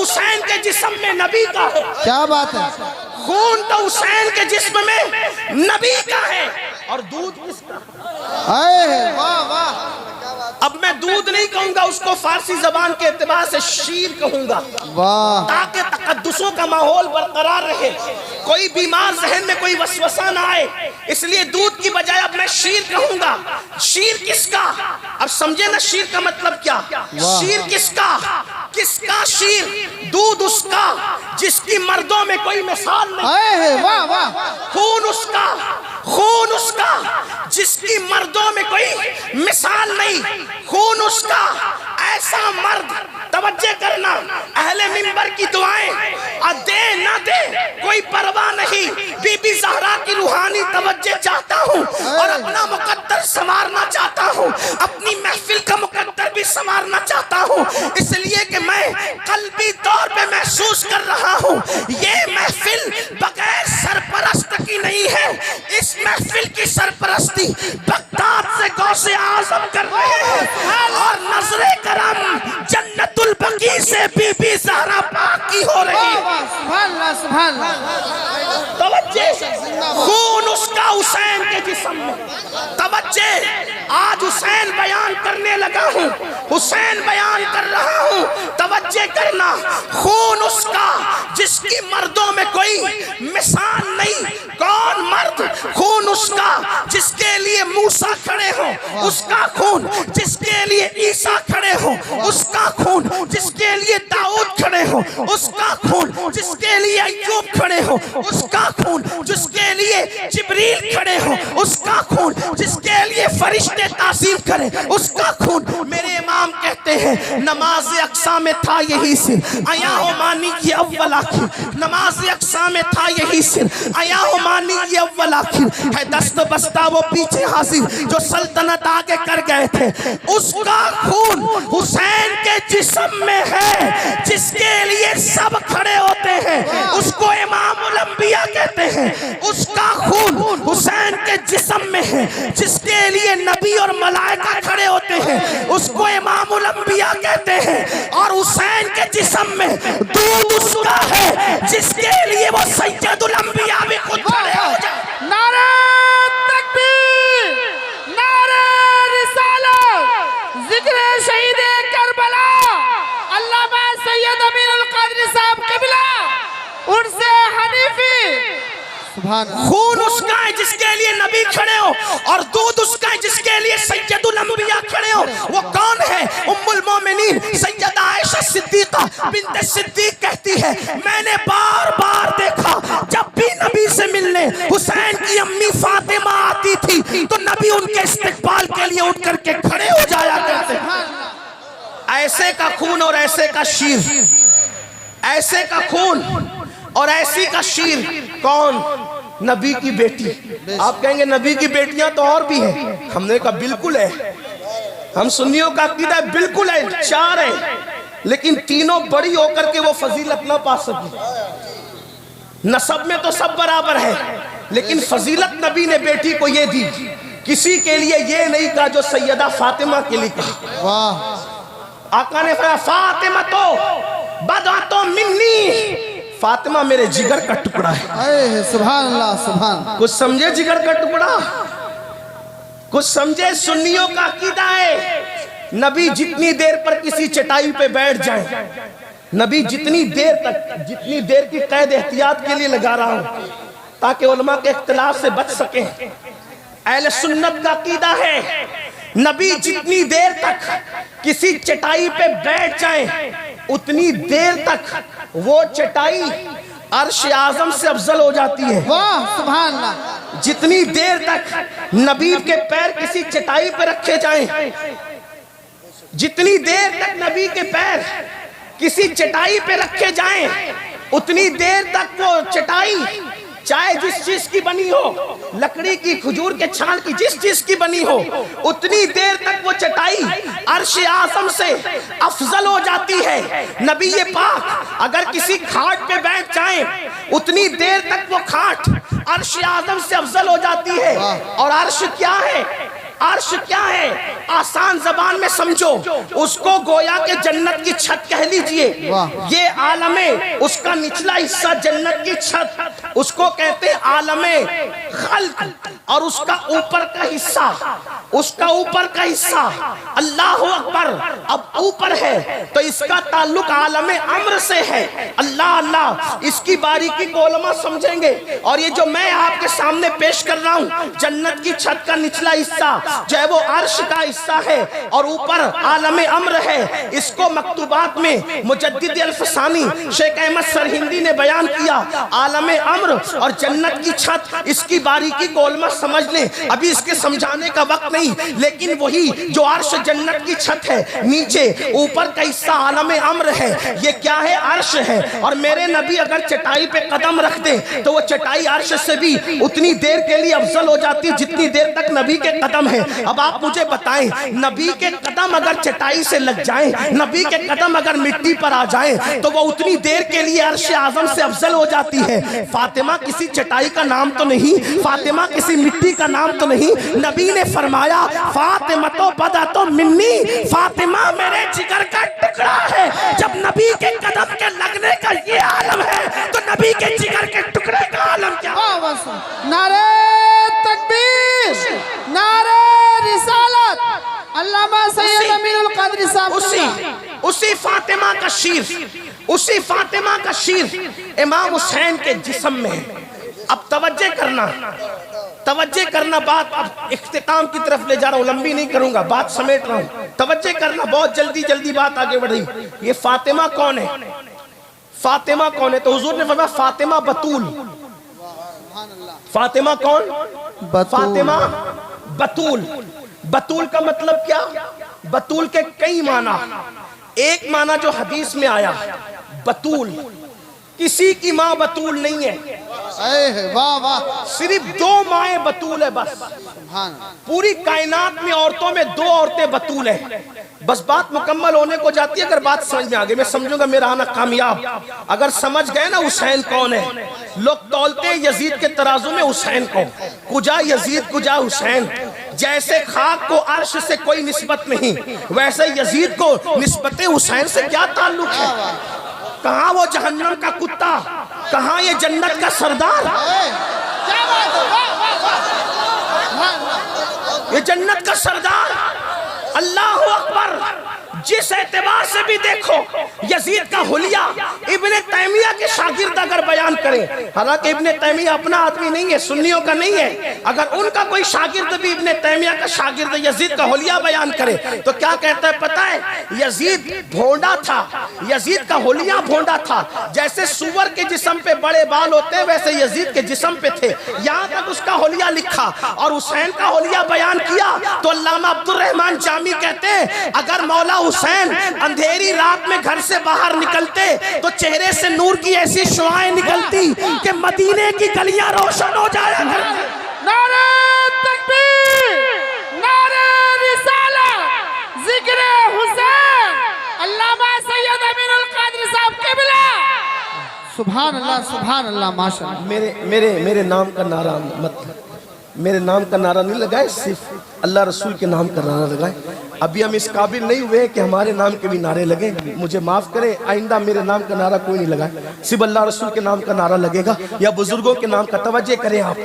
हुसैन के जिस्म में नबी का है। क्या बात है। खून तो हुसैन के जिस्म में नबी का है और दूध किसका? वाह वाह। अब मैं दूध नहीं कहूंगा, उसको फारसी जबान के एतबार से शीर कहूंगा, वाह। ताकि तकद्दुसों का माहौल बरकरार रहे, कोई बीमार जहन में कोई वसवसा ना आए, इसलिए दूध की बजाय अब मैं शीर कहूंगा। शीर किसका? अब समझे ना शीर का मतलब क्या? शीर किसका? किसका शीर? दूध उसका जिसकी मर्दों में कोई मिसाल नहीं। वाह वाह। खून उसका, खून उसका जिसकी मर्दों में कोई मिसाल नहीं। खून उसका ऐसा मर्द, तवज्जो करना, अहले मिंबर की दुआएं दे ना दे कोई परवाह नहीं। बीबी ज़हरा की रूहानी तवज्जो चाहता हूँ और अपना मुकद्दर संवारना चाहता हूँ, अपनी महफिल का मुकद्दर भी संवारना चाहता हूँ, इसलिए कि मैं कल्बी तौर पे महसूस कर रहा हूँ ये महफिल बगैर सरपरस्त की नहीं है। इस महफिल की सरपरस्ती बगदाद से गौसे आजम कर रहे हैं और नजरे करम जन्नतुल बकी से बीबी ज़हरा पाक की हो रही है। सुभान अल्लाह। तवज्जो, खून उसका हुसैन के जिस्म में। तवज्जो, आज हुसैन बयान करने लगा हूँ, हुसैन बयान कर रहा हूँ, तवज्जो करना। खून उसका जिसकी मर्दों में कोई मिसाल नहीं। कौन मर्द? खून उसका जिसके लिए मूसा खड़े हो, उसका खून जिसके लिए ईसा खड़े हो, उसका खून जिसके लिए दाऊद खड़े हो, उसका खून जिसके लिए अय्यूब खड़े हो, उसका खून जिसके लिए जिब्रील खड़े हो, उसका खून जिसके लिए फरिश्ते तासीम करें, उसका खून। मेरे इमाम कहते हैं नमाज अक्सा में था यही सिर, आया हो मानी की अव्वल आखिर। नमाज अक्सा में था यही सिर, आया हो मानी की अव्वल आखिर। है दस्त बस्ता वो पीछे हाजिर जो सल्तनत आगे कर गए थे। उसका खून हुसैन के जिस्म में है जिसके लिए सब खड़े होते हैं, उसको इमामुल अंबिया कहते हैं। उसका खून हुसैन के जिस्म में है जिसके लिए नबी और मलाइका खड़े होते हैं, उसको इमामुल अंबिया कहते हैं। और हुसैन के जिस्म में दूध उसका है जिसके लिए वो सैयदुल अंबिया भी खुद खड़े हो जाए। नारे तकबीर, नारे रिसालत, जिक्र शहीद करबला अल्लामा सैयद अमीरुल कादरी साहब क़िबला, उनसे हनीफी। खून उसका है जिसके लिए नबी खड़े हो और दूध उसका है जिसके लिए सैयदुल अंबिया खड़े हो। वो कौन है? उम्मुल मोमिनीन सैयदा आयशा सिद्दीका बिन्त सिद्दीक कहती है मैंने बार बार देखा जब भी नबी से मिलने हुसैन की अम्मी फातिमा आती थी तो नबी उनके इस्तकबाल के लिए उठ करके खड़े हो जाया करते। ऐसे का खून और ऐसे का शीर, ऐसे का खून और ऐसी का शीर। कौन? नबी की बेटी। आप कहेंगे नबी की बेटियां तो और भी हैं, हमने कहा बिल्कुल है, हम सुन्नियों का अकीदा बिल्कुल है, 4 है, लेकिन तीनों बड़ी होकर के वो फजीलत ना पा सकी। नसब में तो सब बराबर है, लेकिन फजीलत नबी ने बेटी को ये दी, किसी के लिए ये नहीं कहा जो सैयदा फातिमा के लिए कहा। वाह। आका ने फरमाया फातिमा तो बदा तो मिन्नी, फातिमा मेरे जिगर का टुकड़ा है। सुभान अल्लाह, सुभान। कुछ समझे जिगर का टुकड़ा? कुछ समझे? सुन्नियों का अकीदा है नबी जितनी देर पर किसी चटाई पे बैठ जाए, नबी जितनी देर तक, जितनी देर की कैद एहतियात के लिए लगा रहा हूं ताकि उलमा के इख्तिलाफ से बच सके। अहले सुन्नत का अकीदा है नबी जितनी देर तक किसी चटाई पे बैठ जाए उतनी देर तक वो चटाई अर्श आजम से अफजल हो जाती है। वाह सुभान अल्लाह। जितनी देर तक नबी के पैर किसी चटाई पे रखे जाएं, जितनी देर तक नबी के पैर किसी चटाई पे रखे जाएं, उतनी देर तक वो चटाई चाहे जिस चीज की बनी हो, लकड़ी की, खजूर के छाल की, जिस चीज की बनी हो, उतनी देर तक वो चटाई अर्श आज़म से अफजल हो जाती है। नबी ये पाक अगर किसी खाट पे बैठ जाए उतनी देर तक वो खाट अर्श आज़म से अफजल हो जाती है। और अर्श क्या है? अर्श क्या है? आसान जबान में समझो, उसको गोया के जन्नत की छत कह लीजिए। ये आलमे, उसका निचला हिस्सा जन्नत की छत, उसको कहते हैं आलमे खल्क, और उसका ऊपर का हिस्सा, उसका ऊपर का हिस्सा अल्लाह अकबर अब ऊपर है, तो इसका ताल्लुक आलमे अम्र से है। अल्लाह अल्लाह, इसकी बारीकी को उलमा समझेंगे। और ये जो मैं आपके सामने पेश कर रहा हूँ, जन्नत की छत का निचला हिस्सा जो है वो अर्श का हिस्सा है और ऊपर आलमे अम्र है। इसको मकतूबात में मुजद्दिद अल-फसानी शेख अहमद सरहिंदी ने बयान किया, आलमे अम्र और जन्नत की छत, इसकी बारीकी को उलमा समझ लें, अभी इसके समझाने का वक्त नहीं। लेकिन वही जो अर्श जन्नत की छत है, नीचे ऊपर का हिस्सा आलमे अम्र है, ये क्या है? अर्श है। और मेरे नबी अगर चटाई पे कदम रख दे तो वो चटाई अर्श से भी उतनी देर के लिए अफजल हो जाती है जितनी देर तक नबी के कदम है। अब आप मुझे बताएं, नबी के कदम अगर चटाई से लग जाएं, नबी के कदम अगर मिट्टी पर आ जाएं, तो वो उतनी देर के लिए अर्श आज़म से अफजल हो जाती है। फातिमा किसी चटाई का नाम तो नहीं, फातिमा किसी मिट्टी का नाम तो नहीं। नबी ने फरमाया, फातिमा तो बदा तो मिन्नी, फातिमा मेरे जिगर का टुकड़ा है। जब नबी के कदम के लगने का ये आलम है, तो नबी के जिगर के टुकड़े का आलम क्या? नारे तकबीर, नारे रिसालत, अल्लामा सैयद अमीनुल क़ादरी साहब। उसी फातिमा का शीर, उसी फातिमा का शीर इमाम हुसैन के जिस्म में है। अब तवज्जो करना, तवज्जो करना, बात अब इख्तिताम की तरफ ले जा रहा हूँ, लंबी नहीं करूंगा, बात समेट रहा हूँ। तवज्जो करना, बहुत जल्दी जल्दी बात आगे बढ़ रही। ये फातिमा कौन है? फातिमा कौन है? तो हुजूर ने फरमाया फातिमा बतूल। फातिमा कौन? फातिमा बतूल। बतूल का मतलब क्या? बतूल के कई माना। एक माना जो हदीस में आया, बतूल, किसी की माँ बतूल नहीं है। वाह वाह, सिर्फ दो माएं बतूल है बस। पूरी कायनात में औरतों में दो औरतें बतूल है बस। बात मुकम्मल होने को जाती है अगर बात समझ में आ गई। मैं समझूंगा मेरा आना कामयाब। अगर समझ गए ना हुसैन कौन है, लोग तौलते हैं यजीद के तराजू में हुसैन को, कुजा यजीद कुजा हुसैन। जैसे खाक को अर्श से कोई निस्बत नहीं, वैसे यजीद को निस्बत हुसैन से क्या ताल्लुक है? कहाँ वो जहन्नम का कुत्ता, कहाँ ये जन्नत का सरदार? ये जन्नत का सरदार। अल्लाह अकबर। जिस एतबार से भी देखो, यजीद का हुलिया इब्ने तैमिया के शागिर्द अगर बयान करें, हालांकि इब्ने तैमिया अपना आदमी नहीं है, सुन्नियों का नहीं है, अगर उनका कोई शागिर्द भी इब्ने तैमिया का शागिर्द यजीद का हुलिया बयान करे तो क्या कहता है पता है? यजीद भोंडा था, यजीद का हुलिया भोंडा था। जैसे सुअर के जिस्म पे बड़े बाल होते हैं, वैसे यजीद के जिस्म पे थे। यहाँ तक उसका हुलिया लिखा और हुसैन का हुलिया बयान किया तो अल्लामा अब्दुल रहमान जामी कहते हैं, अगर मौला हुसैन अंधेरी रात में घर से बाहर निकलते तो चेहरे से नूर की ऐसी शुआएं निकलती कि मदीने की गलियां रोशन हो जाया करती। नारे तकबीर, नारे रिसालत, जिक्र हुसैन, अल्लामा सैयद अमीनुल क़ादरी साहब क़िबला। सुभान अल्लाह, सुभान अल्लाह, माशाअल्लाह। मेरे नाम का नारा मत, मेरे नाम का नारा नहीं लगाए, सिर्फ अल्लाह रसूल के नाम का नारा लगाए। अभी हम इस काबिल नहीं हुए कि हमारे नाम के भी नारे लगे। मुझे माफ करें, आइंदा मेरे नाम का नारा कोई नहीं लगाए, सिर्फ अल्लाह रसूल के नाम का नारा लगेगा या बुजुर्गों के नाम का। तवज्जो करें आप।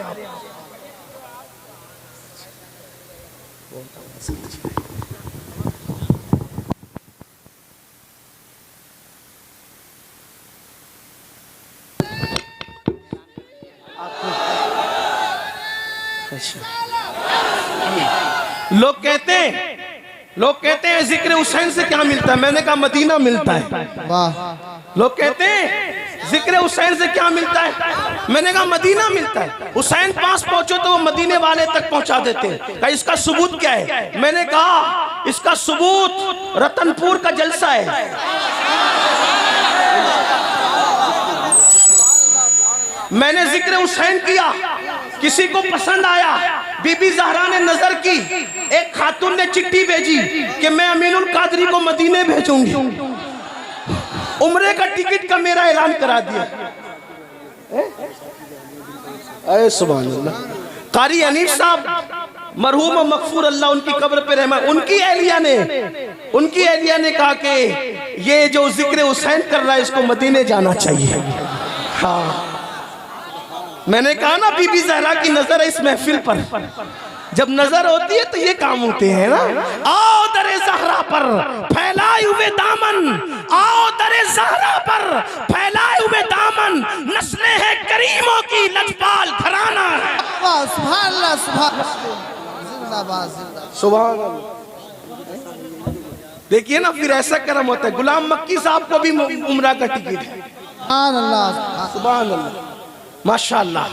लोग कहते हैं जिक्र हुसैन से क्या मिलता है? मैंने कहा मदीना मिलता है। वाह। लोग कहते हैं जिक्र हुसैन से क्या मिलता है? मैंने कहा मदीना मिलता है। हुसैन पास पहुंचो तो वो मदीने वाले तक पहुंचा देते हैं। कहा इसका सबूत क्या है? मैंने कहा इसका सबूत रतनपुर का जलसा है। मैंने जिक्र हुसैन किया, किसी को पसंद आया, बीबी ज़हरा ने नजर की, एक खातून ने चिट्ठी भेजी कि मैं अमीनुल क़ादरी को मदीने भेजूंगी, उम्रे का टिकट का मेरा ऐलान करा दिया। अरे सुभान अल्लाह। कारी अनीस साहब मरहूम मगफूर अल्लाह उनकी कब्र पे रहमा, उनकी एहलिया ने कहा कि ये जो जिक्र हुसैन कर रहा है इसको मदीने जाना चाहिए। हाँ, मैंने कहा ना बीबी ज़हरा की नजर है इस महफिल पर, जब नजर होती है तो ये काम होते हैं ना। आओ दरे ज़हरा पर फैलाए हुए दामन, आओ दरे ज़हरा पर फैलाए हुए दामन, नस्लें हैं करीमों की लजपाल घराना है। सुभान अल्लाह, सुभान जिंदाबाद, जिंदाबाद। सुभान अल्लाह। देखिए ना, फिर ऐसा करम होता है। गुलाम मक्की साहब को भी उम्रा का टिकट है। सुभान अल्लाह, सुभान अल्लाह, माशाअल्लाह।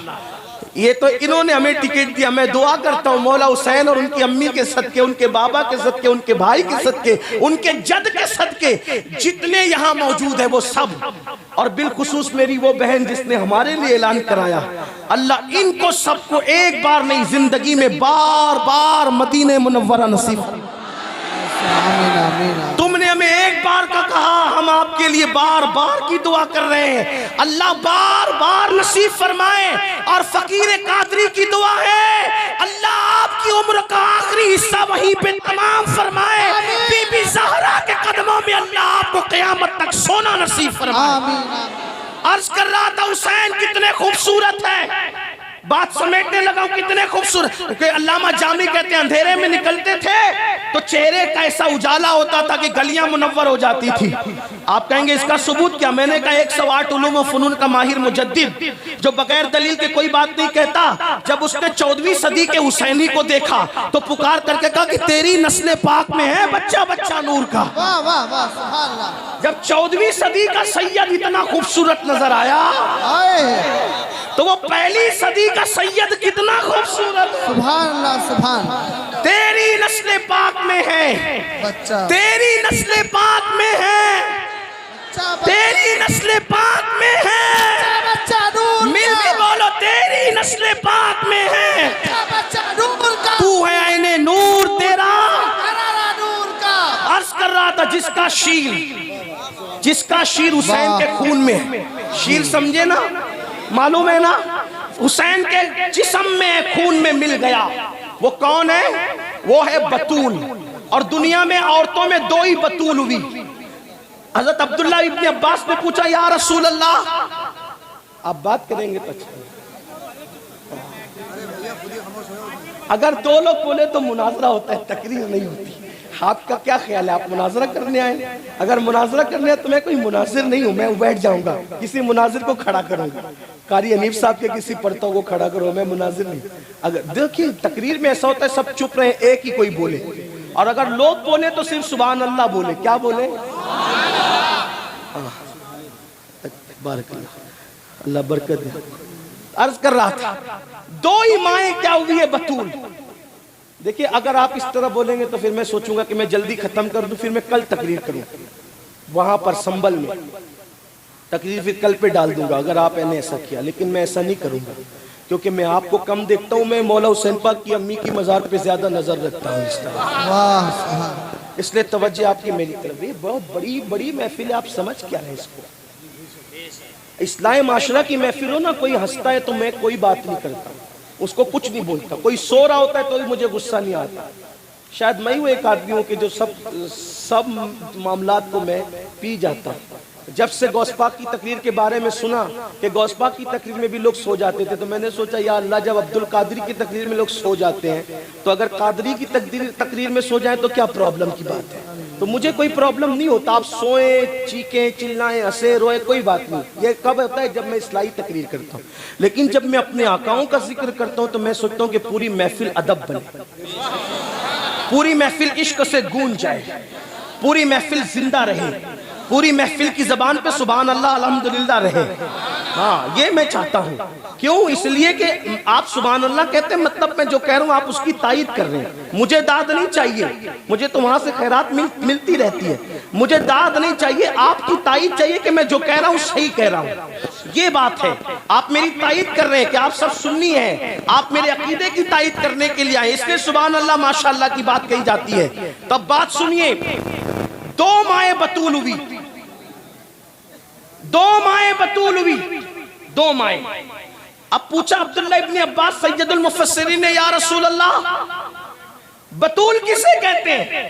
ये तो इन्होंने हमें टिकट दिया। मैं दुआ करता हूँ मौला हुसैन और उनकी अम्मी के सदके, उनके बाबा के सदके, उनके भाई के सदके, उनके जद के सदके, जितने यहाँ मौजूद है वो सब, और बिलखुसूस मेरी वो बहन जिसने हमारे लिए ऐलान कराया, अल्लाह इनको सबको एक बार नहीं जिंदगी में बार बार मदीने मुनव्वरा नसीब। आमीन, आमीन। तुमने हमें एक बार का कहा, हम आपके लिए बार बार की दुआ कर रहे हैं। अल्लाह बार बार नसीब फरमाए। और फकीर कादरी की दुआ है, अल्लाह आपकी उम्र का आखिरी हिस्सा वहीं पे तमाम फरमाए। बीबी ज़हरा के कदमों में अल्लाह आपको क़यामत तक सोना नसीब फरमाए। अर्ज कर रहा था हुसैन कितने खूबसूरत है, बात समेटने लगा कितने खूबसूरत। अल्लामा जामी कहते हैं अंधेरे में निकलते थे तो चेहरे का ऐसा उजाला होता था कि गलियां मुनव्वर हो जाती थी। आप कहेंगे इसका सबूत क्या? मैंने कहा 108 उलूम व फनून का माहिर मुजद्दिद जो बगैर दलील के कोई बात नहीं कहता, जब उसने 14वीं सदी के हुसैनी को देखा तो पुकार करके कहा कि तेरी नस्ल पाक में है बच्चा बच्चा नूर का। वाह वाह वाह, सुभान अल्लाह। जब 14वीं सदी का सैयद इतना खूबसूरत नजर आया तो वो पहली सदी का सैयद कितना खूबसूरत। सुभान अल्लाह, सुभान। तेरी नस्ल पाक में है बच्चा, तेरी नस्ल पाक में है, तेरी नस्ल पाक में है, बच्चा नूर मिल के बोलो तेरी नस्ल पाक में है। बच्चा नूर का, तू है आईने नूर तेरा। करारा नूर का। अर्ज कर रहा था जिसका शीर हुसैन के खून में है। शीर समझे ना, मालूम है ना, हुसैन के जिस्म में खून में मिल गया। वो कौन है? वो है बतूल। और दुनिया में औरतों में 2 ही बतूल हुई। हजरत अब्दुल्ला इब्न अब्बास ने पूछा या रसूल अल्लाह, आप बात करेंगे तो अच्छा। अगर 2 लोग बोले तो मुनाजरा होता है, तकरीर नहीं होती। आपका क्या ख्याल है? आप मुनाजरा करने आए? अगर मुनाजरा करने आए तो मैं कोई मुनाजिर नहीं हूँ, मैं बैठ जाऊंगा, किसी मुनाजिर को खड़ा करूंगा। कारी हनीफ साहब के किसी पढ़ता को खड़ा करो, मैं मुनाजिर नहीं। अगर देखिए तकरीर में ऐसा होता है सब चुप रहे, एक ही कोई बोले, और अगर लोग बोले तो सिर्फ सुभान अल्लाह बोले। क्या बोले? अल्लाह बरकत दे। अर्ज कर रहा था 2 ही माएँ क्या हुई है बतूल। देखिए अगर आप इस तरह बोलेंगे तो फिर मैं सोचूंगा कि मैं जल्दी खत्म कर दूं, फिर मैं कल तकरीर करूं वहां पर संभल में, तकरीर फिर कल पे डाल दूंगा अगर आपने ऐसा किया। लेकिन मैं ऐसा नहीं करूंगा क्योंकि मैं आपको कम देखता हूं। मैं मौला हुसैन पाक की अम्मी की मज़ार पे ज्यादा नजर रखता हूं इस तरह। वाह, इसलिए तवज्जो आपकी मेरी तरफ। ये बहुत बड़ी बड़ी महफिल है, आप समझ क्या रहे इसको। इस्लाही माशरा की महफिल हो ना, कोई हंसता है तो मैं कोई बात नहीं करता, उसको कुछ नहीं बोलता। कोई सो रहा होता है तो भी मुझे गुस्सा नहीं आता। शायद मैं ही एक आदमी हूँ कि जो सब मामलात को मैं पी जाता हूँ। जब से गौसपाक की तकरीर के बारे में सुना कि गौसपाक की तकरीर में भी लोग सो जाते थे, तो मैंने सोचा या अल्लाह, जब अब्दुल कादरी की तकरीर में लोग सो जाते हैं तो अगर कादरी की तकरीर में सो जाए तो क्या प्रॉब्लम की बात है। तो मुझे कोई प्रॉब्लम नहीं होता, आप सोएं, चीखें, चिल्लाएं, हंसे, रोए, कोई बात नहीं। ये कब होता है? जब मैं इस्लाही तकरीर करता हूँ। लेकिन जब मैं अपने आकाओं का जिक्र करता हूँ तो मैं सोचता हूँ कि पूरी महफिल अदब बने, पूरी महफिल इश्क से गूंज जाए, पूरी महफिल जिंदा रहे, पूरी महफिल की जबान पे सुभान अल्लाह अल्हम्दुलिल्लाह रहे। हाँ, ये मैं चाहता हूँ। क्यों? इसलिए कि आप सुभान अल्लाह कहते हैं, मतलब मैं जो कह रहा हूँ आप उसकी तायीद कर रहे हैं। मुझे दाद नहीं चाहिए, मुझे तो वहां से खैरात मिलती रहती है। मुझे दाद नहीं चाहिए, आपकी तायीद चाहिए कि मैं जो कह रहा हूँ सही कह रहा हूँ। ये बात है, आप मेरी तायीद कर रहे हैं कि आप सब सुन्नी हैं, आप मेरे अकीदे की तायीद करने के लिए आए, इसलिए सुभान अल्लाह माशाअल्लाह की बात कही जाती है। तब बात सुनिए, 2 माएँ बतूल हुई, 2 माएँ बतूल हुई, 2 माएँ। अब पूछा अब्दुल्ला इब्न अब्बास सैयदुल मुफस्सिरीन ने, या रसूल अल्लाह, बतूल किसे कहते हैं?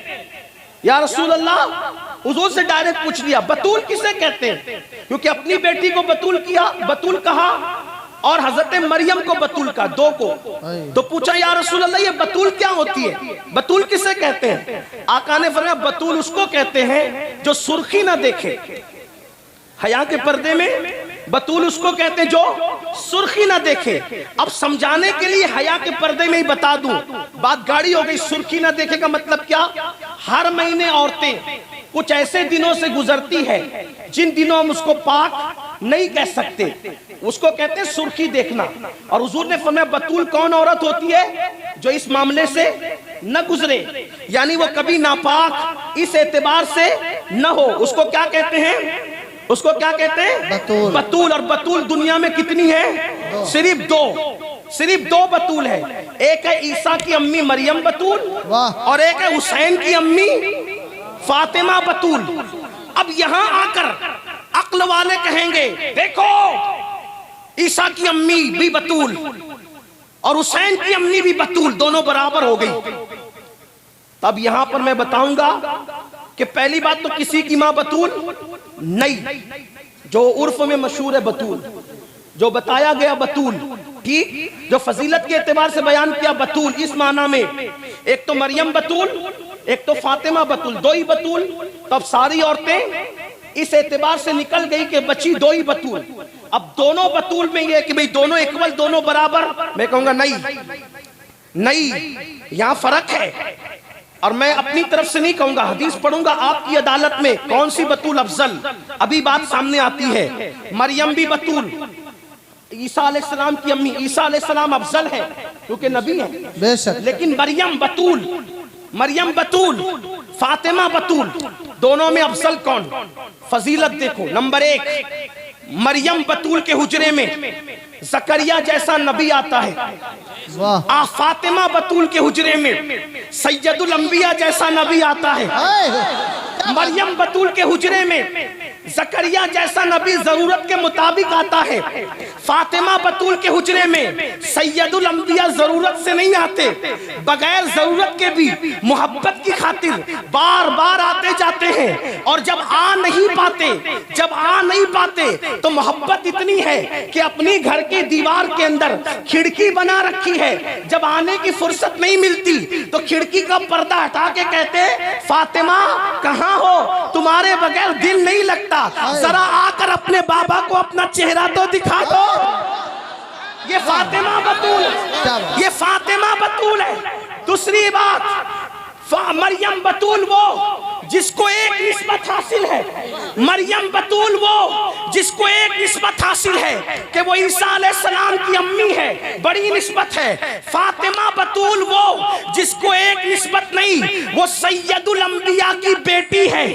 या रसूल अल्लाह, हुजूर से डायरेक्ट पूछ लिया बतूल किसे कहते हैं, क्योंकि अपनी बेटी को बतूल कहा और हजरत मरियम को बतूल का, दो को। तो पूछा या रसूल अल्लाह ये बतूल क्या होती है, बतूल किसे कहते हैं? आका ने फरमाया बतूल उसको कहते हैं जो सुर्खी ना देखे, हया के पर्दे में बतूल उसको कहते हैं जो सुर्खी ना देखे। अब समझाने के लिए हया के पर्दे में ही बता दूं, बात गाड़ी हो गई। सुर्खी ना देखे का मतलब क्या? हर महीने औरतें कुछ ऐसे दिनों से गुजरती है जिन दिनों हम उसको पाक नहीं कह सकते, उसको कहते हैं सुर्खी देखना। और हुजूर ने फरमाया बतूल कौन औरत होती है? जो इस मामले से न गुजरे, यानी वो कभी नापाक इस एतबार से न हो, उसको क्या कहते हैं? उसको क्या कहते हैं? बतूल। बतूल। और बतूल दुनिया में कितनी है? सिर्फ दो बतूल है। एक है ईसा की अम्मी मरियम बतूल, और एक है हुसैन की अम्मी फातिमा बतूल। अब यहां आकर अक्ल वाले कहेंगे देखो ईसा की अम्मी भी बतूल और हुसैन की अम्मी भी बतूल, दोनों बराबर हो गई। तब यहां पर मैं बताऊंगा कि पहली बात तो किसी की मां बतूल नहीं, जो उर्फ में मशहूर है बतूल, जो बताया गया बतूल, ठीक, जो फजीलत के एतबार से बयान किया बतूल, इस माना में एक तो मरियम बतूल, एक तो फातिमा बतूल, दो ही बतूल। तब सारी औरतें इस एतबार से निकल गई कि बची दो ही बतूल। अब दोनों बतूल में यह कि भाई दोनों इक्वल, दोनों बराबर, मैं कहूंगा नहीं, यहां फर्क है। और मैं अपनी तरफ से नहीं कहूंगा, हदीस पढ़ूंगा आपकी अदालत में कौन सी बतूल अफजल, अभी बात सामने आती है। मरियम भी बतूल, ईसा अलैहिस्सलाम की अम्मी ईसा अलैहिस्सलाम अफजल है क्योंकि नबी है बेशक, लेकिन मरियम बतूल, फातिमा बतूल, दोनों में अफजल कौन? फजीलत देखो, नंबर एक, मरियम बतूल के हुजरे में जकरिया जैसा नबी आता है। फातिमा बतूल के हुजरे में सैयदुल अंबिया जैसा नबी आता है। मरियम बतूल के हुजरे में जकरिया जैसा नबी जरूरत के मुताबिक आता है। फातिमा बतूल के हुजरे में सैयदुल अंबिया जरूरत से नहीं आते, बगैर जरूरत के भी मोहब्बत की खातिर बार बार आते जाते हैं। और जब आ नहीं पाते तो मोहब्बत इतनी है कि अपनी घर की दीवार के अंदर खिड़की बना रखी है। जब आने की फुर्सत नहीं मिलती तो खिड़की का पर्दा हटा के कहते फातिमा कहाँ हो, तुम्हारे बगैर दिल नहीं लगता, जरा आकर अपने बाबा को अपना चेहरा तो दिखा दो। ये फातिमा बतूल है। दूसरी बात, मरियम बतूल वो जिसको एक निस्बत हासिल है, मरियम बतूल वो जिसको एक निस्बत हासिल है कि वो ईसा अलैहिस्सलाम की अम्मी है, बड़ी निस्बत है। फातिमा बतूल वो जिसको एक निस्बत नहीं, वो सैयदुल अंबिया की बेटी है।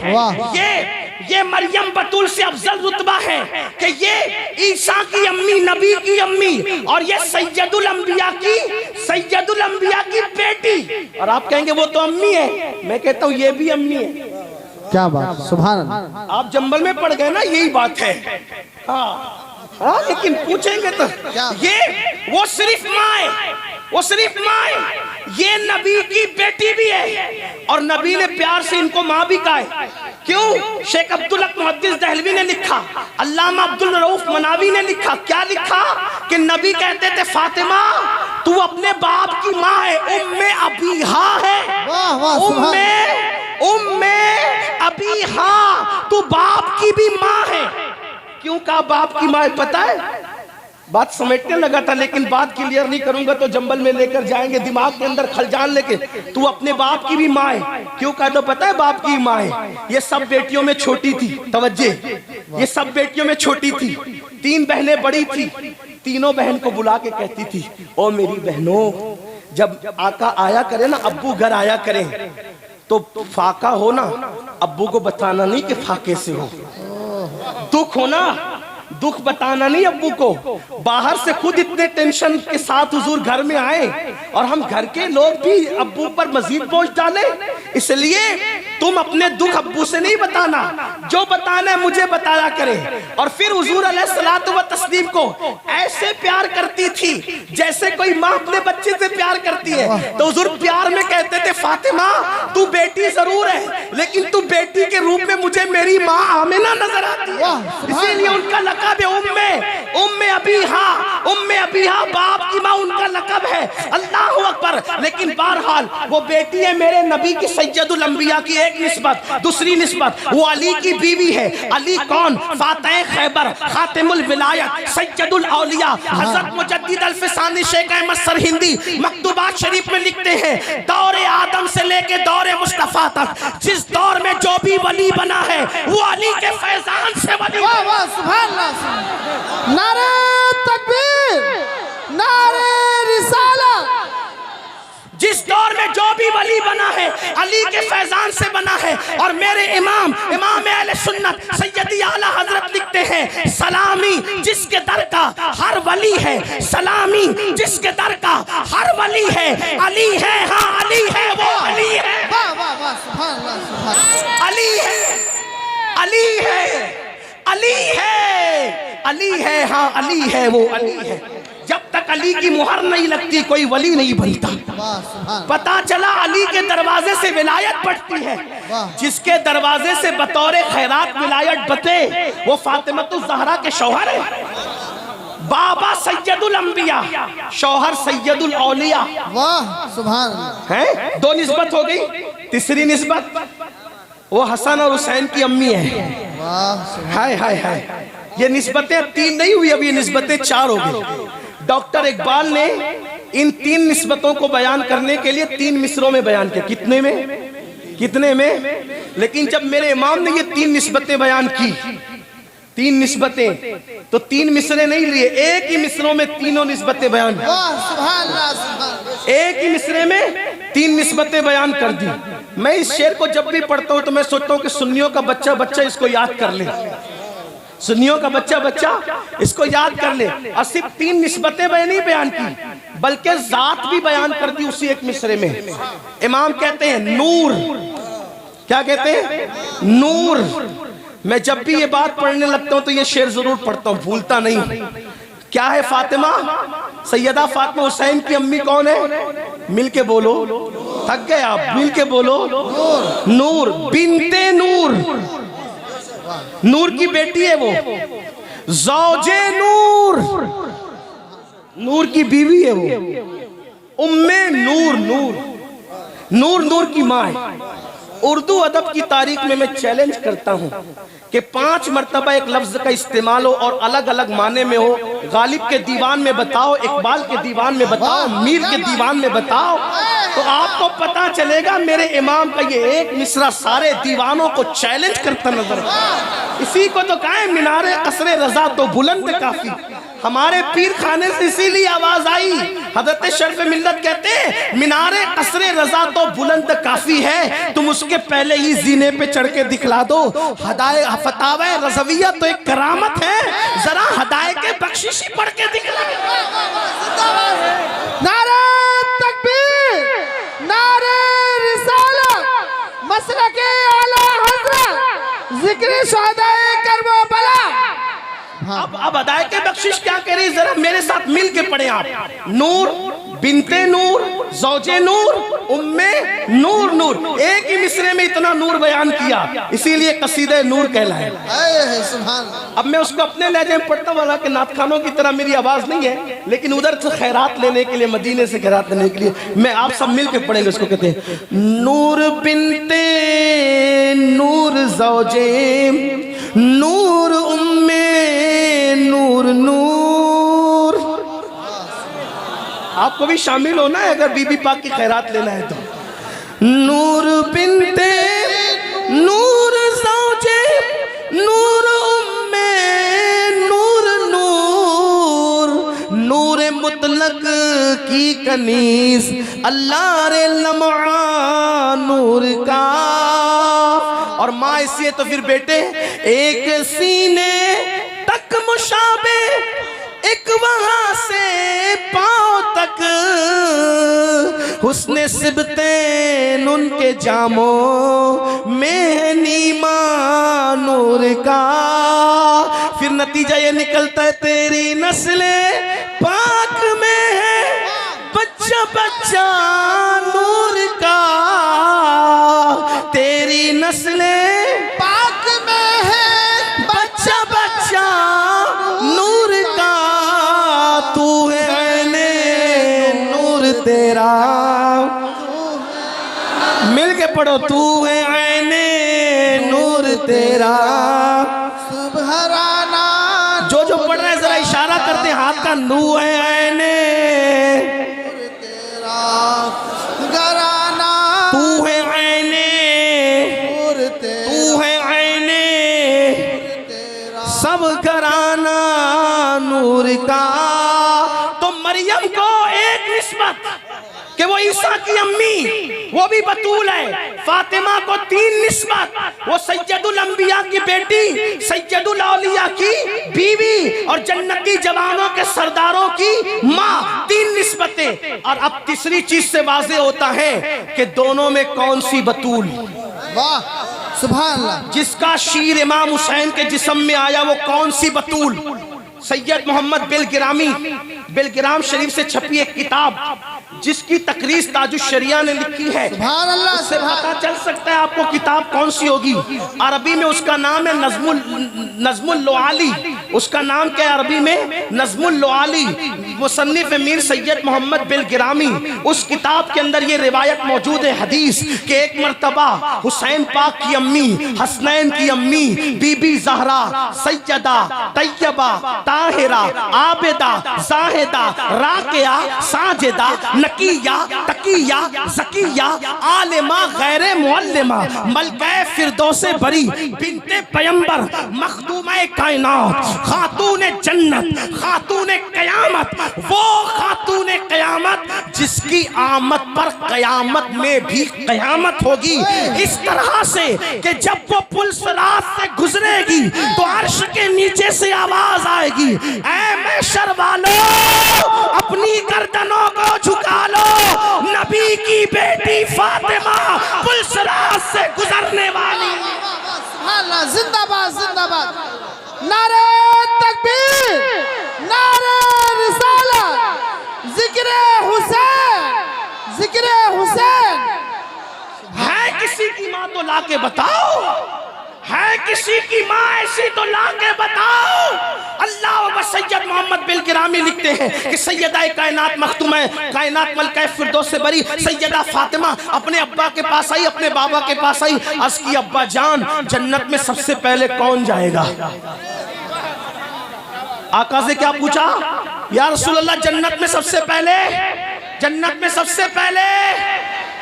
ये मरियम बतूल से अफजल रुतबा है कि ये ईसा की अम्मी, नबी की अम्मी, और ये सैयदुल अंबिया की बेटी। और आप कहेंगे वो तो अम्मी है, मैं कहता हूँ ये भी अम्मी है। क्या बात, सुभान अल्लाह। आप जंबल में पड़ गए ना, यही बात है। हाँ, लेकिन पूछेंगे तो ये वो सिर्फ माँ है, ये नबी की बेटी भी है। और नबी ने प्यार से इनको माँ भी कहा है। क्यों? शेख अब्दुल हक मुहद्दिस दहलवी ने लिखा, अल्लामा अब्दुल रऊफ मनावी ने लिखा, क्या लिखा कि नबी कहते थे फातिमा तू अपने बाप की माँ है, उम्मे अबीहा है, उम्मे अबीहा, तू बाप की भी माँ है। क्यों कहा बाप की माँ है? पता है, बात समेटने लगा था लेकिन बात क्लियर नहीं करूंगा तो जंबल में लेकर जाएंगे, दिमाग के अंदर खलजान लेके। तू अपने बाप की भी माँ है। क्यों कहा? तो पता है बाप की माँ है, ये सब बेटियों में छोटी थी, तवज्जे, ये सब बेटियों में छोटी थी, 3 बहनें बड़ी थी। तीनों बहन को बुला के कहती थी, ओ मेरी बहनों, जब आका आया करे ना, अब्बू घर आया करें तो फाका हो ना, अब्बू को बताना नहीं कि फाके से हो। दुख हो ना, दुख बताना नहीं अब्बू को। बाहर से खुद इतने टेंशन के साथ हुजूर घर में आए और हम घर के लोग भी अब्बू पर मजीद बोझ डाले, इसलिए तुम अपने दुख अब्बू से नहीं बताना, जो बताना है मुझे बताया करे। और फिर हुजूर अलैहिस्सलातु व तस्लीम को ऐसे प्यार करती थी जैसे कोई माँ अपने बच्चे से प्यार करती है। तो हुजूर प्यार में कहते थे, फातिमा तू बेटी जरूर है लेकिन तू बेटी के रूप में मुझे मेरी माँ आमिना नजर आती है। इसीलिए उनका लक़ब है उम्मे अबीहा, बाप की माँ उनका लक़ब है। अल्लाहु अकबर। लेकिन बहरहाल वो बेटी है मेरे नबी की सैयदुल अंबिया की एक निस्बत। दूसरी निस्बत वो अली की बीवी है। अली कौन? फातिह खैबर, खातिमुल विलायत, सैयदुल औलिया, हजरत मुजद्दिद अल-फिसानी शेख अहमद सरहिंदी मकतूबात शरीफ में लिखते हैं, दौरे आदम से लेके दौरे मुस्तफा तक जिस दौर में जो भी वली बना है वो अली के फैजान से वली। वाह वाह सुभान अल्लाह। नारे तकबीर, नारे रिसालत। जिस दौर में जो भी वली बना है अली के फैजान से बना है। और मेरे इमाम अहले सुन्नत सैयदी आला हजरत लिखते हैं, सलामी जिसके दर का हर वली है, सलामी जिसके दर का हर वली है। अली है, हाँ अली है, वो अली है। वाह वाह वाह सुभान अल्लाह, सुभान अल्लाह। अली है, अली है, अली है, अली है, हाँ अली है, वो अली है। जब तक अली की मुहर नहीं लगती कोई वली नहीं बनता। पता चला अली के दरवाजे से विलायत बढ़ती है। जिसके दरवाजे से बतौरे खैरात विलायत बते वो फातिमतुज़ ज़हरा के शौहर है। बाबा सैयदुल अंबिया, शौहर सैयदुल औलिया। वाह सुभान अल्लाह। है दो निस्बत हो गई। तीसरी निस्बत वो हसन और हुसैन की अम्मी है। हाय हाय हाय। ये निस्बतें तीन नहीं हुई, अब ये निस्बतें चार हो गई। डॉक्टर इकबाल ने इन तीन निस्बतों को बयान करने के लिए 3 मिसरों में बयान किया। कितने में? लेकिन जब मेरे इमाम ने ये 3 निस्बतें बयान की, 3 निस्बतें, तो 3 मिसरे नहीं लिए, एक ही मिसरों में तीनों निस्बतें बयान। एक ही मिसरे में 3 निस्बतें बयान कर दी। मैं इस शेर को जब भी पढ़ता हूँ तो मैं सोचता हूँ कि सुन्नियों का बच्चा इसको याद कर ले, सुन्नियों का बच्चा इसको याद कर ले। और सिर्फ 3 निस्बतें नहीं बयान की बल्कि जात भी बयान कर दी उसी एक मिसरे में। इमाम कहते हैं नूर, क्या कहते हैं? नूर। मैं जब भी ये बात पढ़ने लगता हूँ तो ये शेर जरूर पढ़ता हूँ, भूलता नहीं। क्या है? फातिमा, सैयदा फातिमा हुसैन की अम्मी कौन है? मिल के बोलो, थक गए आप, मिल के बोलो। नूर बिनते नूर, नूर की बेटी है वो। ज़ौजे नूर, नूर की बीवी है वो। उम्मे नूर, नूर की माँ है। उर्दू अदब की तारीख में मैं चैलेंज करता हूँ कि 5 मरतबा एक लफ्ज का इस्तेमाल हो और अलग अलग माने में हो। गालिब के दीवान में बताओ, इकबाल के दीवान में बताओ, मीर के दीवान में बताओ, तो आपको पता चलेगा मेरे इमाम का ये एक मिसरा सारे दीवानों को चैलेंज करता नजर। इसी को तो कहा है मीनारे कसरे रजा तो बुलंद काफी। हमारे पीर खाने से इसीलिए आवाज आई। हजरत शर्फ मिल्लत कहते हैं मीनारे कसरे रजा तो बुलंद काफी है, तुम उसके पहले ही जीने पे चढ़ के दिखला दो। हदाए फतावा रज़विया तो एक करामत है, जरा हदाए के बख्शिशी पढ़ के दिखला। नारे तकबीर, नारे रिसालत, मसलके आला हज़रत, ज़िक्र शहदाए करबला। अब अदाए के बख्शिश क्या कह रही, जरा मेरे साथ मिल के पढ़े आप। नूर बिनते नूर, ज़ौजे नूर, उम्मे नूर। एक ही मिसरे में इतना नूर बयान किया, इसीलिए कसीदे नूर कहलाए। अब मैं उसको अपने लहजे में पढ़ता हूँ, हालांकि नात खानों की तरह मेरी आवाज नहीं है, लेकिन उधर से खैरात लेने के लिए, मदीने से खैरात लेने के लिए मैं आप सब मिल के पढ़ेंगे। उसको कहते हैं नूर बिनते नूर, ज़ौजे नूर, उम्मे नूर। आपको भी शामिल होना है अगर बीबी पाक की खैरात लेना है तो। नूर बिनते नूर, ज़ौजे नूर, उम्मे नूर मुतलक की कनीस, अल्लाह रे लम्हा नूर का। और माँ इसलिए तो फिर बेटे एक सीने तक मुशाबे, एक वहां से पांव तक, हुस्ने सिबते नैन उनके जामों में नीमा नूर का। फिर नतीजा ये निकलता है तेरी नस्ले पाक में है बच्चा बच्चा नूर का। तेरी नस्ले पाक में है बच्चा बच्चा नूर का। तू है ऐने नूर तेरा, मिल के पढ़ो, तू है ऐने नूर तेरा। सुबहराना जो जो पढ़ रहे हैं जरा इशारा करते हैं हाथ का, नू है ऐने तेरा घराना। तू है ऐने, नूर तू है ऐने तेरा सब घराना नूर का। तो मरियम को एक निस्बत कि वो ईसा की अम्मी, वो भी बतूल है। फातिमा को 3 निस्बत, वो सैयदुल अंबिया की बेटी, सैयदुल औलिया की बीवी और जन्नती जवानों के सरदारों की माँ। 3 निस्बतें। और अब तीसरी चीज से वाज़े होता है कि दोनों में कौन सी बतूल। वाह सुभान अल्लाह। जिसका शीर इमाम हुसैन के जिस्म में आया वो कौन सी बतूल। सैयद मोहम्मद बिलगिराम शरीफ से छपी एक किताब जिसकी तकरीज ताजुश शरिया ने लिखी है। सुभान अल्लाह। उससे पता चल सकता है आपको किताब कौन सी होगी। अरबी में उसका नाम है नज़्मुल लुआली। उसका नाम क्या है अरबी में? नज़्मुल लुआली। मुसन्निफ मीर सैयद मोहम्मद बिलगिरामी। उस किताब के अंदर ये रिवायत मौजूद है हदीस के एक मरतबा हुसैन पाक की अम्मी, हसनैन की अम्मी, बीबी ज़हरा, सैयदा, तैयबा, ताहिरा, आबिदा, जाहिदा, राकिया, साजिदा, नकिया, तकिया, ज़किया, आलिमा, गैरे मुअल्लिमा, मलके फिरदौसे बरी, बिन्ते पैगंबर, मखदूमे कायनात, खातूने जन्नत, खातूने कयामत, वो खातूने कयामत जिसकी आमद पर कयामत में भी कयामत होगी। इस तरह से कि जब वो पुल सिरात से गुजरेगी तो अर्श के नीचे से आवाज आएगी, ऐ महशर वालों अपनी गर्दनों को झुका लो, नबी की बेटी फातिमा पुल सिरात से गुजरने वाली। अल्लाह जिंदाबाद जिंदाबाद। नारे तकबीर, नारे रिसालत, जिक्र हुसैन, जिक्र हुसैन। है किसी की माँ तो लाके बताओ, है किसी की माँ ऐसी तो लाके बताओ। अल्लाह व सैयद मोहम्मद बिलगिरामी लिखते हैं कि सैयदा कायनात मखदूम कायनात मलका फिरदौस से बरी सैयदा फातिमा अपने अब्बा के पास आई, अपने बाबा के पास आई। अर्ज़ की अब्बा जान जन्नत में सबसे पहले कौन जाएगा? आका से क्या पूछा? या रसूल अल्लाह जन्नत में सबसे पहले, जन्नत में सबसे पहले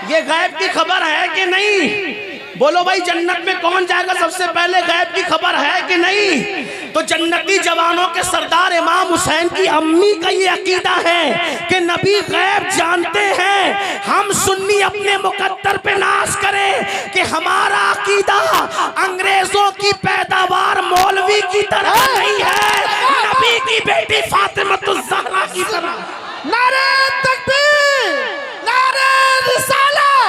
ये गैब की खबर है कि नहीं? बोलो भाई जन्नत में कौन जाएगा सबसे पहले, गैब की खबर है कि नहीं? तो जन्नती जवानों के सरदार इमाम हुसैन की अम्मी का ये अकीदा है कि नबी गैब जानते हैं। हम सुन्नी अपने मुकद्दर पे नाज करें कि हमारा अकीदा अंग्रेजों की पैदावार मौलवी की तरह नहीं है, नबी की बेटी फातिमातुज़ ज़हरा की तरह। नारे तकबीर, नारे रिसालत,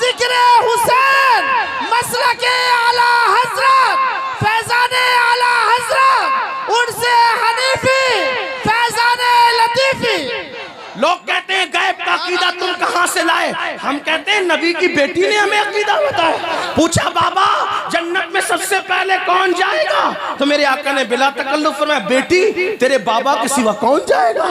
जिक्र हुसैन, मसलके आला हजरत, फैजाने आला हजरत, उनसे हनीफी, फैजाने लतीफी। लोग कहते हैं गैब का अकीदा तुम कहां से लाए? हम कहते हैं नबी की बेटी ने हमें अकीदा बताया। पूछा बाबा जन्नत में सबसे पहले कौन जाएगा? तो मेरे आका ने बिला तकल्लुफ फरमाया बेटी तेरे बाबा के सिवा कौन जाएगा?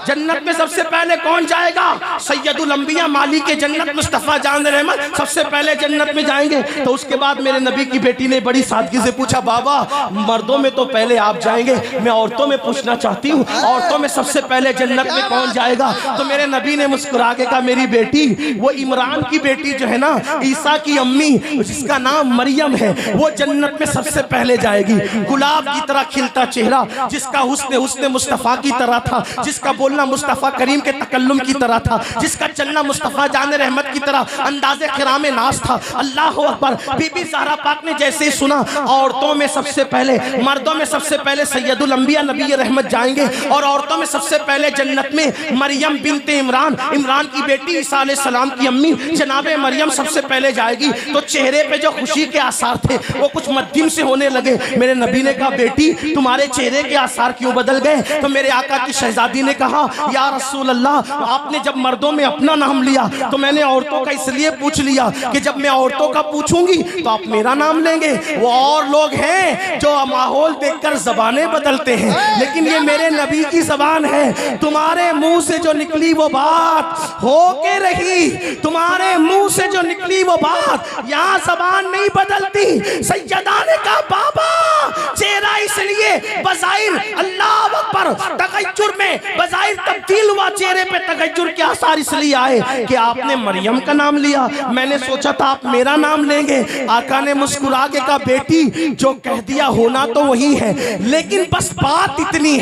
जन्नत में सबसे पहले कौन जाएगा? सैयदुल अंबिया माली के जन्नत मुस्तफ़ा जान रहमत सबसे पहले जन्नत में जाएंगे। तो उसके बाद मेरे नबी की बेटी ने बड़ी सादगी से पूछा बाबा मर्दों में तो पहले आप जाएंगे, मैं औरतों में पूछना चाहती हूँ औरतों में सबसे पहले जन्नत में कौन जाएगा? तो मेरे नबी ने मुस्कुरा के कहा मेरी बेटी वो इमरान की बेटी जो है ना ईसा की अम्मी जिसका नाम मरियम है वो जन्नत में सबसे पहले जाएगी। गुलाब की तरह खिलता चेहरा, जिसका हुस्न मुस्तफ़ा की तरह था, जिसका बोलना मुस्तफ़ा करीम के तकल्लुम की तरह था, जिसका चलना मुस्तफ़ा जान रहमत की तरह अंदाज़े खिरामे नाज था। अल्लाह अकबर। बीबी ज़हरा पाक ने जैसे ही सुना औरतों में सबसे पहले, मर्दों में सबसे पहले सैयदुल अंबिया नबी रहमत जाएंगे और औरतों में सबसे पहले जन्नत में मरियम बिनते इमरान, इमरान की बेटी ईसा अलैहिस्सलाम की अम्मी जनाब मरियम सबसे पहले जाएगी। तो चेहरे पे जो खुशी के आसार थे वो कुछ मध्यम से होने लगे। मेरे नबी ने कहा, बेटी तुम्हारे चेहरे के आसार क्यों बदल गए? तो मेरे आका की शहजादी ने कहा, या रसूल अल्लाह, आपने जब मर्दों में अपना नाम लिया तो मैंने औरतों का इसलिए पूछ लिया कि जब मैं औरतों का पूछूंगी तो आप मेरा नाम लेंगे। वो और लोग हैं जो माहौल देखकर जबानें बदलते हैं, लेकिन ये मेरे नबी की जबान है। तुम्हारे मुंह से जो निकली वो बात हो के रही, तुम्हारे मुंह से जो निकली वो बात, यहाँ जबान नहीं बदलती। सैयदा ने कहा, बाबा चेहरा इसलिए बज़ाहिर अल्लाह अकबर तगय्युर में बज़ाहिर तब्दील हुआ, चेहरे पे तगय्युर के आसार इसलिए आए कि आपने मरियम का नाम लिया। मैंने सोचा था आप मेरा नाम लेंगे। आका ने मुस्कुरा के कहा, बेटी जो कह दिया होना तो वही है, लेकिन बस बात इतनी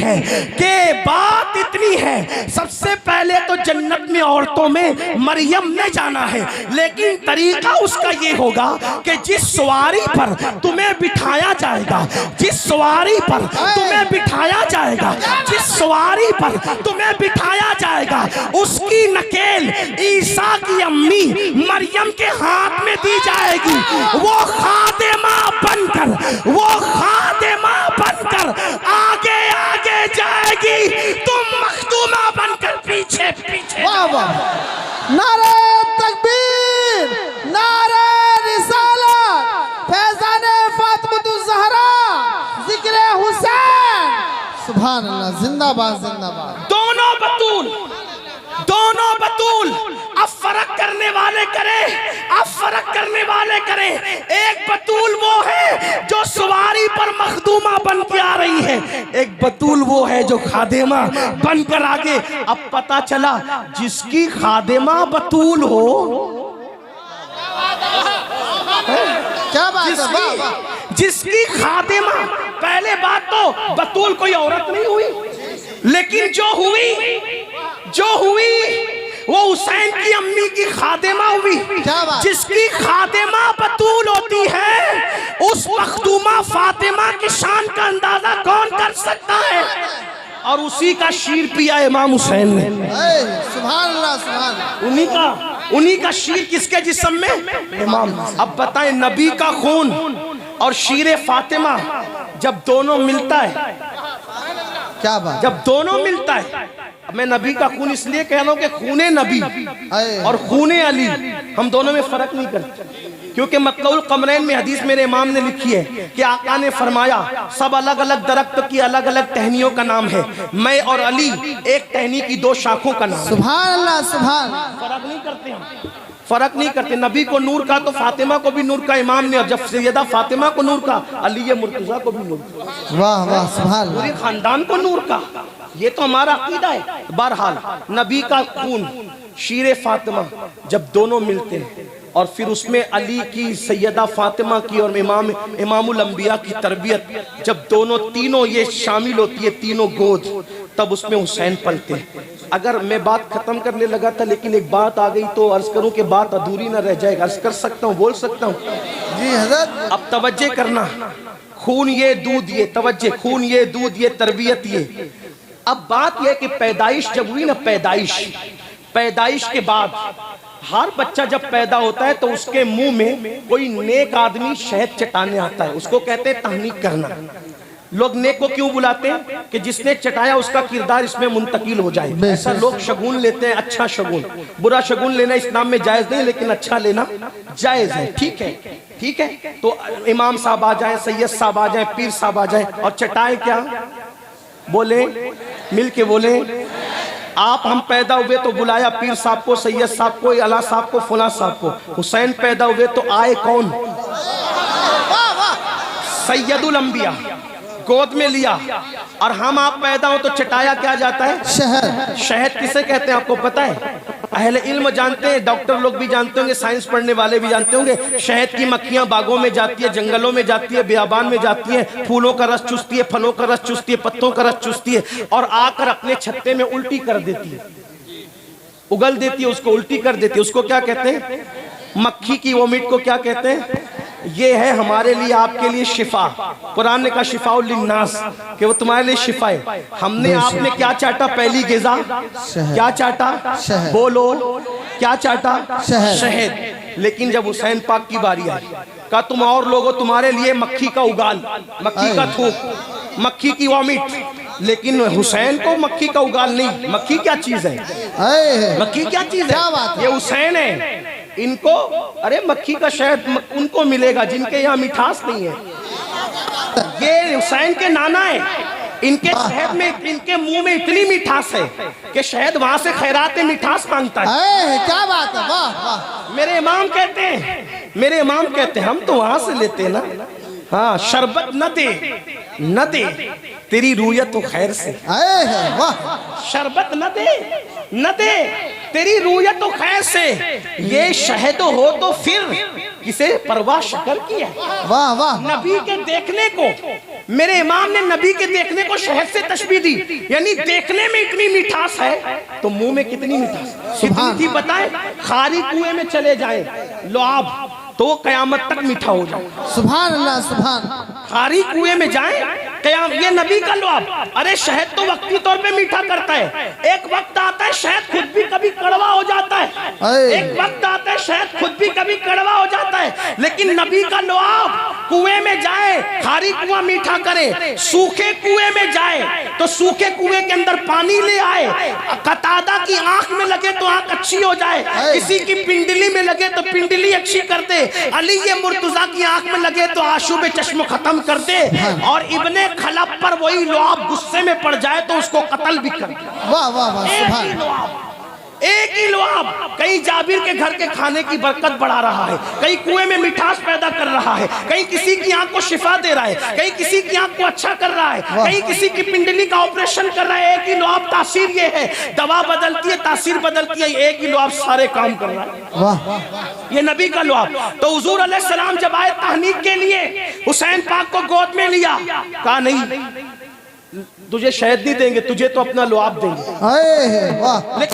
है सबसे पहले तो जन्नत में औरतों में मरियम ने जाना है, लेकिन तरीका उसका ये होगा कि जिस सवारी पर तुम्हें बिठाया जाएगा, जिस सवारी पर तुम्हें बिठाया जाएगा, जिस सवारी पर तुम्हें बिठाया जाएगा, उसकी नकेल ईसा की अम्मी मरियम के हाथ में दी जाएगी। वो खादिमा बनकर आगे आगे जाएगी, तुम मखदूमा बनकर पीछे पीछे। वाह वाह, नारे तकबीर, नारे रिसालत, फैजाने फातिमतुज़ ज़हरा, जिक्रे हुसैन। सुभान अल्लाह, जिंदाबाद जिंदाबाद। दोनों बतूल अब फर्क करने वाले करें। एक बतूल वो है जो सवारी पर मखदूमा बन के आ रही है, एक बतूल वो है जो खादिमा बनकर आगे। अब पता चला जिसकी खादिमा बतूल हो, क्या बात है, जिसकी खादिमा, पहले बात तो बतूल कोई औरत नहीं हुई, लेकिन जो हुई वो हुसैन की अम्मी की खादिमा हुई। जिसकी खादिमा बतूल होती है, उस मखदूमा फातिमा की शान का अंदाजा कौन कर सकता है? और उसी का शीर पिया इमाम हुसैन ने। सुभान अल्लाह, सुभान अल्लाह। उन्हीं का शीर किसके जिस्म में? इमाम। अब बताएं, नबी का खून और शीर फातिमा जब दोनों मिलता है, क्या बात, जब दोनों मिलता है, मैं नबी का खून इसलिए कह रहा हूं कि खूने नबी और खूने अली, हम दोनों में फर्क नहीं करते, क्योंकि मतलउल कमरैन में हदीस मेरे इमाम ने लिखी है कि आका ने फरमाया, सब अलग अलग दरख्त की अलग अलग टहनियों का नाम है, मैं और अली एक टहनी की दो शाखों का नाम। सुभान अल्लाह, सुभान। फर्क नहीं करते हम, फर्क नहीं करते। नबी को नूर का तो फातिमा को भी नूर का इमाम ने, और जब सैयदा फातिमा को नूर का, अली मुर्तजा को भी नूर का। वाह वाह, सुभान अल्लाह। पूरे खानदान को नूर का, ये तो हमारा अकीदा है। बहरहाल नबी का खून शीर फातिमा जब दोनों मिलते हैं, और फिर उसमें अली की, सैयदा फातिमा की और इमामुल अंबिया की तरबियत, जब दोनों तीनों ये शामिल होती है, तीनों गोद, तब उसमें हुसैन पलते हैं। अगर मैं बात खत्म करने लगा था, लेकिन एक बात आ गई तो अर्ज करूं कि बात अधूरी ना रह जाएगा। अर्ज कर सकता हूं, बोल सकता हूं? जी हज़रत। अब तवज्जे करना, खून ये, दूध ये, तवज्जे, खून ये, दूध ये, तरबियत ये। अब बात यह कि पैदाइश जब हुई ना, पैदाइश के बाद हर बच्चा जब पैदा होता है तो उसके मुंह में कोई नेक आदमी शहद चटाने आता है, उसको कहते हैं तहनीक करना। लोग नेक को क्यों बुलाते हैं? कि जिसने चटाया उसका किरदार इसमें मुंतकिल हो जाए। ऐसा लोग शगुन लेते हैं, अच्छा शगुन। बुरा शगुन लेना इस्लाम में जायज नहीं, लेकिन अच्छा लेना जायज है। ठीक है। तो इमाम साहब आ जाए, सैयद साहब आ जाए, पीर साहब आ जाए, और चटाए क्या? बोले, मिल के बोले। आप हम पैदा हुए तो बुलाया पीर साहब को, सैयद साहब को, अला साहब को, फुला साहब को। हुसैन पैदा हुए तो आए कौन? सैयदुल अंबिया, गोद में लिया। और हम आप पैदा हो तो चटाया क्या जाता है? शहद। शहद किसे कहते हैं आपको पता है? अहले इल्म जानते हैं, डॉक्टर लोग भी जानते होंगे, साइंस पढ़ने वाले भी जानते होंगे। शहद की मक्खियां बागों में जाती है, जंगलों में जाती है, बियाबान में जाती है, फूलों का रस चूसती है, फलों का रस चूसती है, पत्तों का रस चूसती है, और आकर अपने छत्ते में उल्टी कर देती है, उगल देती है, उसको उल्टी कर देती है। उसको क्या कहते हैं? मक्खी की वोमिट को क्या कहते हैं? ये है हमारे लिए, आपके लिए शिफा। कुरान ने कहा शिफाउल लिन्नास, कि वो तुम्हारे लिए शिफा है। हमने आपने क्या चाटा? पहली गिज़ा क्या चाटा? शहद। बोलो क्या चाटा? शहद। शहद। लेकिन जब हुसैन पाक की बारी आई, कहा तुम और लोगों, तुम्हारे लिए मक्खी का उगाल, मक्खी का थूक, मक्खी की वॉमिट। लेकिन हुसैन को मक्खी का उगाल नहीं। मक्खी क्या चीज है? मक्खी क्या चीज है? क्या बात है? ये हुसैन है। इनको अरे मक्खी का शहद उनको मिलेगा जिनके यहाँ मिठास नहीं है। ये हुसैन के नाना है। इनके शहद में, इनके मुंह में इतनी मिठास है कि शहद वहां से खैरात मिठास मांगता है। क्या बात है, वाह वाह। मेरे इमाम कहते हैं, मेरे इमाम कहते हैं, हम तो वहां से लेते हैं ना। हाँ, शरबत न दे, न दे तेरी रूयत तो खैर से। वाह। शरबत न दे, न दे तेरी रूयत तो खैर से। ये शहद हो तो फिर किसे परवाह शक्कर की है। वाह वाह। नबी के देखने को, मेरे इमाम ने नबी के देखने को शहद से तशबीह दी, यानी देखने में इतनी मिठास है तो मुंह में कितनी मिठास कितनी थी बताएं। खारी कुएं में चले जाए लुआब तो वो कयामत तक मीठा हो जाए। सुभान अल्लाह, सुभान। खारी कुएं में जाए कयाम, ये नबी का लुआब। अरे शहद तो वक्ती तौर पे मीठा करता है, एक वक्त आता है शहद खुद भी कभी कड़वा हो जाता है। एक वक्त आता है शहद खुद भी कभी कड़वा हो जाता है। लेकिन नबी का लुआब कुएं में जाए, खारी कुआं मीठा करे, सूखे कुएं में जाए तो सूखे कुएं के अंदर पानी ले आए। कतादा की आंख में लगे तो आंख अच्छी हो जाए, किसी की पिंडली में लगे तो पिंडली अच्छी कर दे, अली ये मुर्तजा की आंख में लगे तो आशूब चश्म खत्म कर दे, और इब्ने खलब पर वही लुआब गुस्से में पड़ जाए तो उसको कत्ल भी कर दे। वाह वाह वाह, सुभान। एक ही लुआब कहीं जाबिर के घर के खाने की बरकत बढ़ा रहा है, कहीं कुएं में मिठास पैदा कर रहा है, कहीं किसी की आंख को शिफा दे रहा है, कहीं किसी की आंख को अच्छा कर रहा है, कहीं किसी की पिंडली का ऑपरेशन कर रहा है। एक ही लुआब तासीर ये है, दवा बदलती है, तासीर बदलती है, एक ही लुआब सारे काम कर रहा है। वाह। ये नबी का लुआब। तो हुजूर अलैहिस्सलाम जब आए तहनीक के लिए, हुसैन पाक को गोद में लिया, कहा नहीं तुझे शहद नहीं देंगे, तुझे तो अपना लुआब देंगे। वाह। लेकिन